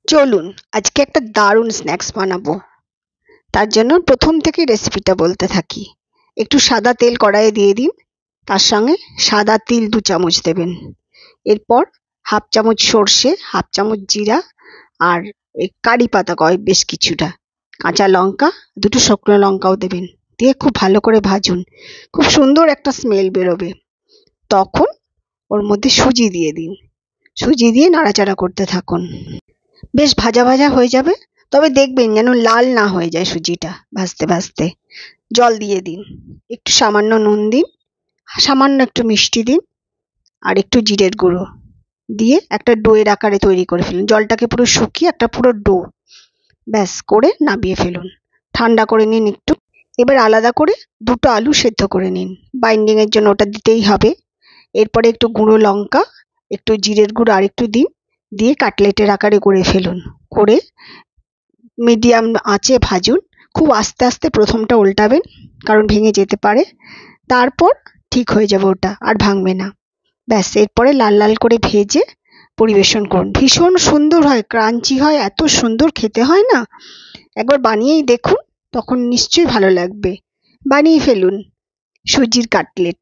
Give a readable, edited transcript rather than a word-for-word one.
চলুন আজকে একটা দারুণ স্ন্যাক্স বানাবো। তার জন্য প্রথম থেকে রেসিপিটা বলতে থাকি। একটু সাদা তেল কড়াইয়ে দিয়ে দিন, তার সঙ্গে সাদা তিল 2 চামচ দেবেন। এরপর হাফ চামচ সর্ষে, হাফ চামচ জিরা আর কারি পাতা বেশ কিছুটা, কাঁচা লঙ্কা, দুটো শুকনো লঙ্কাও দেবেন। দিয়ে খুব ভালো করে ভাজুন, খুব সুন্দর একটা স্মেল বেরোবে। তখন ওর মধ্যে সুজি দিয়ে দিন, সুজি দিয়ে নাড়াচাড়া করতে থাকুন। বেশ ভাজা ভাজা হয়ে যাবে, তবে দেখবেন যেন লাল না হয়ে যায় সুজিটা ভাজতে ভাজতে। জল দিয়ে দিন, একটু সামান্য নুন দিন, সামান্য একটু মিষ্টি দিন আর একটু জিরের গুঁড়ো দিয়ে একটা ডোয়ের আকারে তৈরি করে ফেলুন। জলটাকে পুরো শুকিয়ে একটা পুরো ডো ব্যাস করে নামিয়ে ফেলুন। ঠান্ডা করে নিন একটু। এবার আলাদা করে দুটো আলু সেদ্ধ করে নিন, বাইন্ডিং এর জন্য ওটা দিতেই হবে। এরপরে একটু গুঁড়ো লঙ্কা, একটু জিরের গুঁড়ো আর একটু দিন, দিয়ে কাটলেটের আকারে করে ফেলুন। করে মিডিয়াম আঁচে ভাজুন। খুব আস্তে আস্তে প্রথমটা উল্টাবেন, কারণ ভেঙে যেতে পারে। তারপর ঠিক হয়ে যাবে, ওটা আর ভাঙবে না। ব্যাস, এরপরে লাল লাল করে ভেজে পরিবেশন করুন। ভীষণ সুন্দর হয়, ক্রাঞ্চি হয়, এত সুন্দর খেতে হয় না। একবার বানিয়েই দেখুন, তখন নিশ্চয়ই ভালো লাগবে। বানিয়ে ফেলুন সুজির কাটলেট।